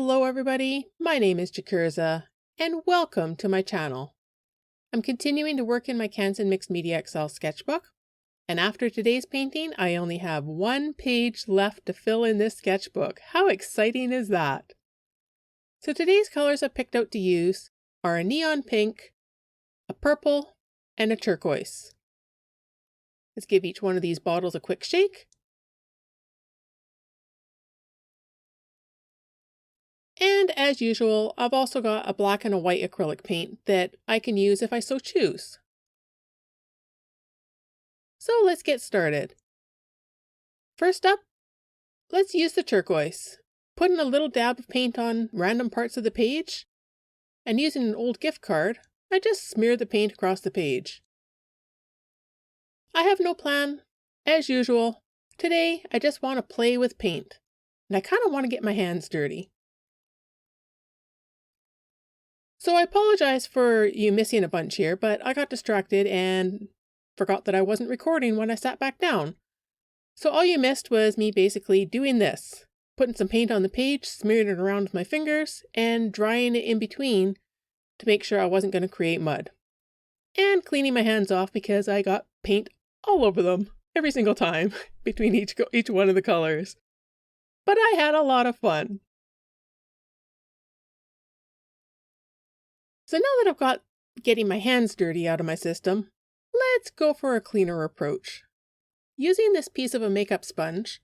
Hello everybody, my name is Chikirza, and welcome to my channel. I'm continuing to work in my Canson Mixed Media XL sketchbook, and after today's painting, I only have one page left to fill in this sketchbook. How exciting is that? So today's colors I picked out to use are a neon pink, a purple, and a turquoise. Let's give each one of these bottles a quick shake. And as usual, I've also got a black and a white acrylic paint that I can use if I so choose. So let's get started. First up, let's use the turquoise. Putting a little dab of paint on random parts of the page, and using an old gift card, I just smear the paint across the page. I have no plan. As usual, today I just want to play with paint, and I kind of want to get my hands dirty. So I apologize for you missing a bunch here, but I got distracted and forgot that I wasn't recording when I sat back down. So all you missed was me basically doing this, putting some paint on the page, smearing it around with my fingers, and drying it in between to make sure I wasn't going to create mud. And cleaning my hands off because I got paint all over them every single time between each one of the colors. But I had a lot of fun. So now that I've got getting my hands dirty out of my system, let's go for a cleaner approach. Using this piece of a makeup sponge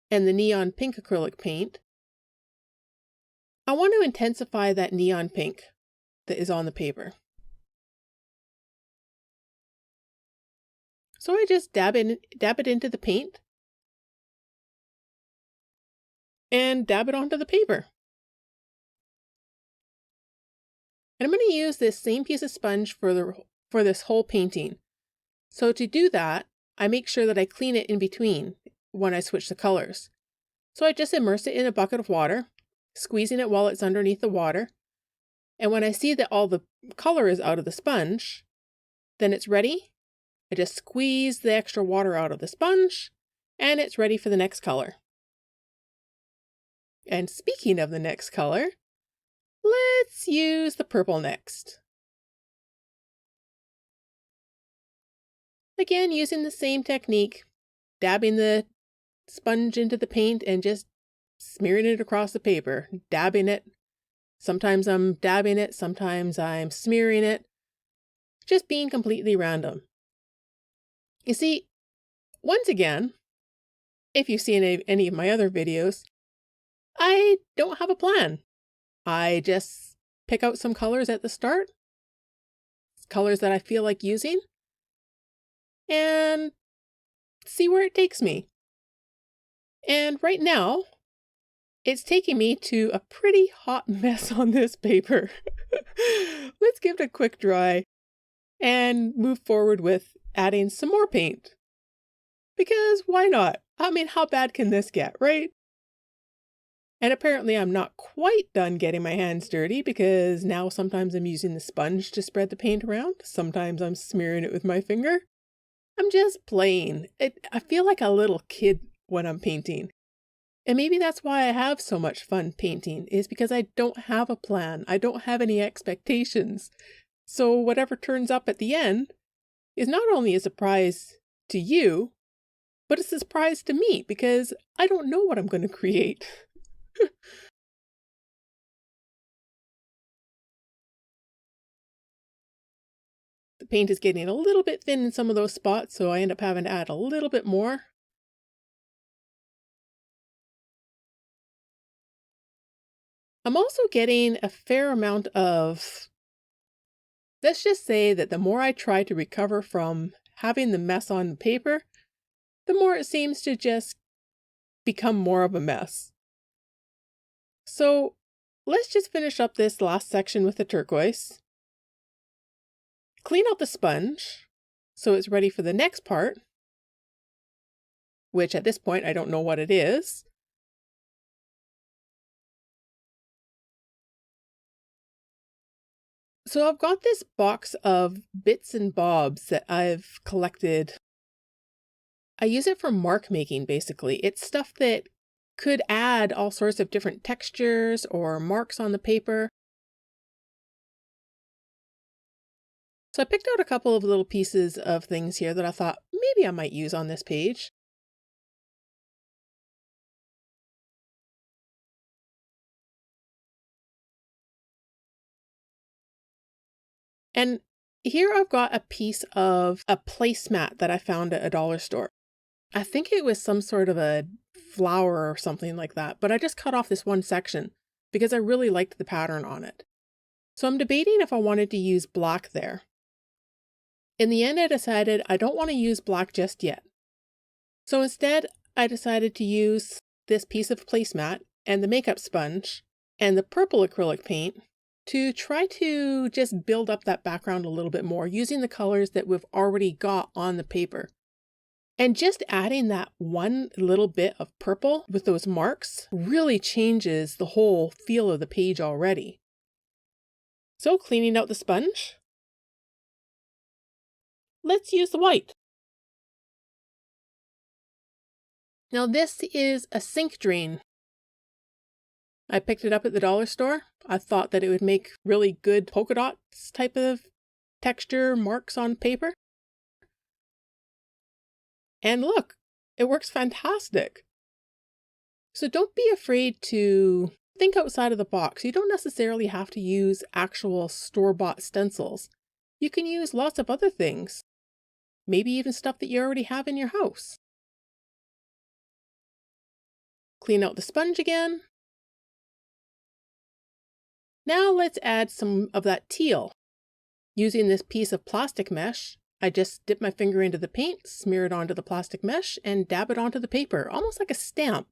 and the neon pink acrylic paint, I want to intensify that neon pink that is on the paper. So I just dab it into the paint and dab it onto the paper. And I'm going to use this same piece of sponge for this whole painting. So to do that, I make sure that I clean it in between when I switch the colors. So I just immerse it in a bucket of water, squeezing it while it's underneath the water. And when I see that all the color is out of the sponge, then it's ready. I just squeeze the extra water out of the sponge, and it's ready for the next color. And speaking of the next color, let's use the purple next. Again, using the same technique, dabbing the sponge into the paint and just smearing it across the paper, dabbing it. Sometimes I'm dabbing it, sometimes I'm smearing it, just being completely random. You see, once again, if you've seen any of my other videos, I don't have a plan. I just pick out some colors at the start, colors that I feel like using, and see where it takes me. And right now, it's taking me to a pretty hot mess on this paper. Let's give it a quick dry and move forward with adding some more paint. Because why not? I mean, how bad can this get, right? And apparently I'm not quite done getting my hands dirty because now sometimes I'm using the sponge to spread the paint around. Sometimes I'm smearing it with my finger. I'm just playing. I feel like a little kid when I'm painting. And maybe that's why I have so much fun painting, is because I don't have a plan. I don't have any expectations. So whatever turns up at the end is not only a surprise to you, but it's a surprise to me because I don't know what I'm going to create. The paint is getting a little bit thin in some of those spots, so I end up having to add a little bit more. I'm also getting a fair amount of, let's just say that the more I try to recover from having the mess on the paper, the more it seems to just become more of a mess. So let's just finish up this last section with the turquoise. Clean out the sponge so it's ready for the next part, which at this point I don't know what it is. So I've got this box of bits and bobs that I've collected. I use it for mark making basically. It's stuff that could add all sorts of different textures or marks on the paper. So I picked out a couple of little pieces of things here that I thought maybe I might use on this page. And here I've got a piece of a placemat that I found at a dollar store. I think it was some sort of a flower or something like that, but I just cut off this one section because I really liked the pattern on it. So I'm debating if I wanted to use black there. In the end, I decided I don't want to use black just yet. So instead, I decided to use this piece of placemat and the makeup sponge and the purple acrylic paint to try to just build up that background a little bit more using the colors that we've already got on the paper. And just adding that one little bit of purple with those marks really changes the whole feel of the page already. So cleaning out the sponge, let's use the white. Now this is a sink drain. I picked it up at the dollar store. I thought that it would make really good polka dots type of texture marks on paper. And look, it works fantastic. So don't be afraid to think outside of the box. You don't necessarily have to use actual store-bought stencils. You can use lots of other things. Maybe even stuff that you already have in your house. Clean out the sponge again. Now let's add some of that teal. Using this piece of plastic mesh, I just dip my finger into the paint, smear it onto the plastic mesh, and dab it onto the paper, almost like a stamp.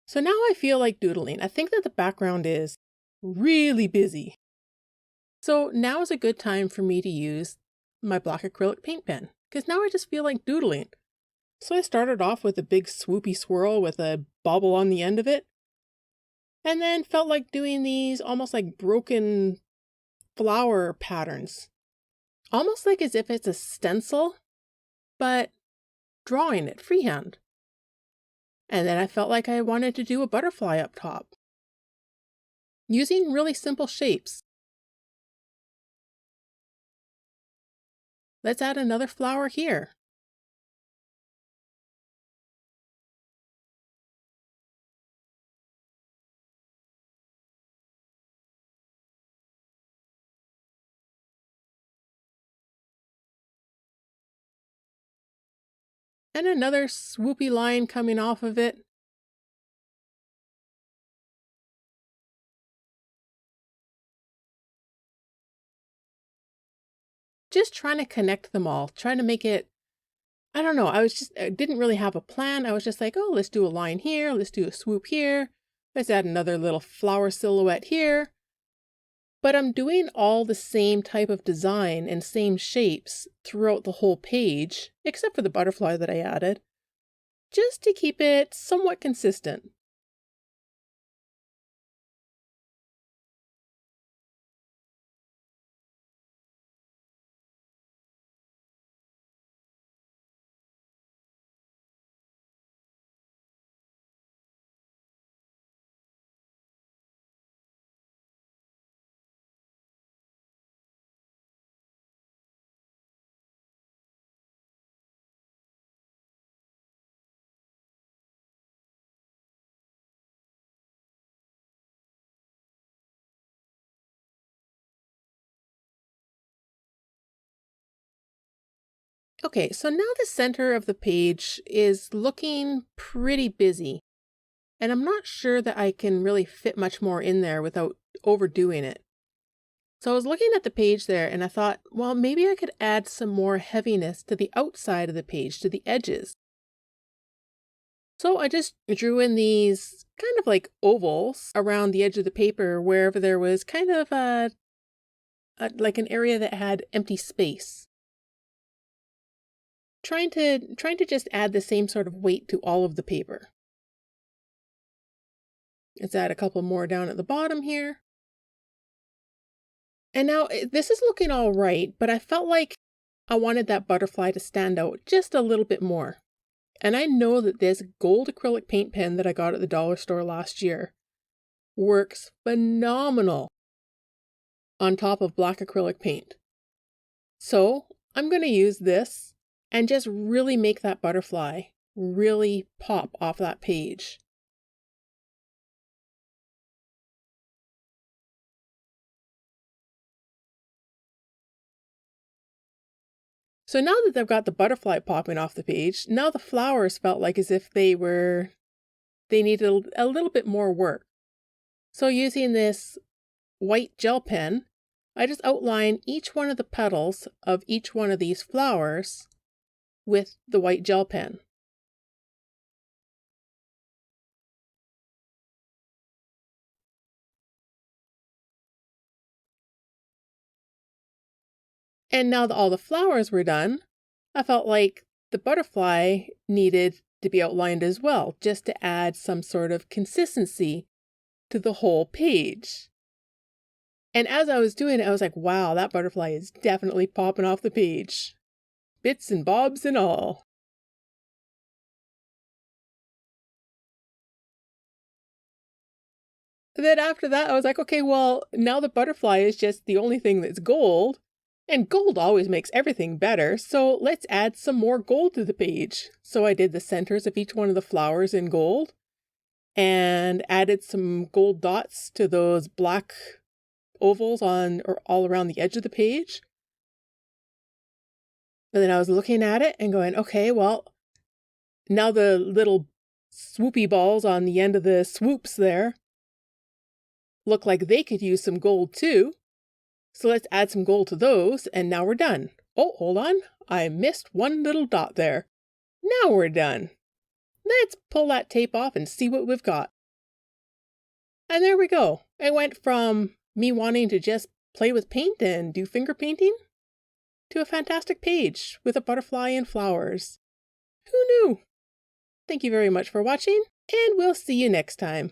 So now I feel like doodling. I think that the background is really busy. So now is a good time for me to use my black acrylic paint pen, because now I just feel like doodling. So I started off with a big swoopy swirl with a bobble on the end of it, and then felt like doing these almost like broken flower patterns. Almost like as if it's a stencil, but drawing it freehand. And then I felt like I wanted to do a butterfly up top, using really simple shapes. Let's add another flower here. And another swoopy line coming off of it. Just trying to connect them all, trying to make it, I don't know, I didn't really have a plan. I was just like, oh, let's do a line here, let's do a swoop here, let's add another little flower silhouette here. But I'm doing all the same type of design and same shapes throughout the whole page, except for the butterfly that I added, just to keep it somewhat consistent. Okay, so now the center of the page is looking pretty busy, and I'm not sure that I can really fit much more in there without overdoing it. So I was looking at the page there and I thought, well, maybe I could add some more heaviness to the outside of the page, to the edges. So I just drew in these kind of like ovals around the edge of the paper wherever there was kind of like an area that had empty space. Trying to just add the same sort of weight to all of the paper. Let's add a couple more down at the bottom here. And now this is looking all right, but I felt like I wanted that butterfly to stand out just a little bit more. And I know that this gold acrylic paint pen that I got at the dollar store last year works phenomenal on top of black acrylic paint. So I'm going to use this and just really make that butterfly really pop off that page. So now that I've got the butterfly popping off the page, now the flowers felt like as if they needed a little bit more work. So using this white gel pen, I just outline each one of the petals of each one of these flowers with the white gel pen. And now that all the flowers were done, I felt like the butterfly needed to be outlined as well, just to add some sort of consistency to the whole page. And as I was doing it, I was like, wow, that butterfly is definitely popping off the page. Bits and bobs and all. Then after that, I was like, okay, well, now the butterfly is just the only thing that's gold. And gold always makes everything better, so let's add some more gold to the page. So I did the centers of each one of the flowers in gold and added some gold dots to those black ovals on or all around the edge of the page. And then I was looking at it and going, okay, well, now the little swoopy balls on the end of the swoops there look like they could use some gold too. So let's add some gold to those, and now we're done. Oh, hold on. I missed one little dot there. Now we're done. Let's pull that tape off and see what we've got. And there we go. It went from me wanting to just play with paint and do finger painting to a fantastic page with a butterfly and flowers. Who knew? Thank you very much for watching, and we'll see you next time.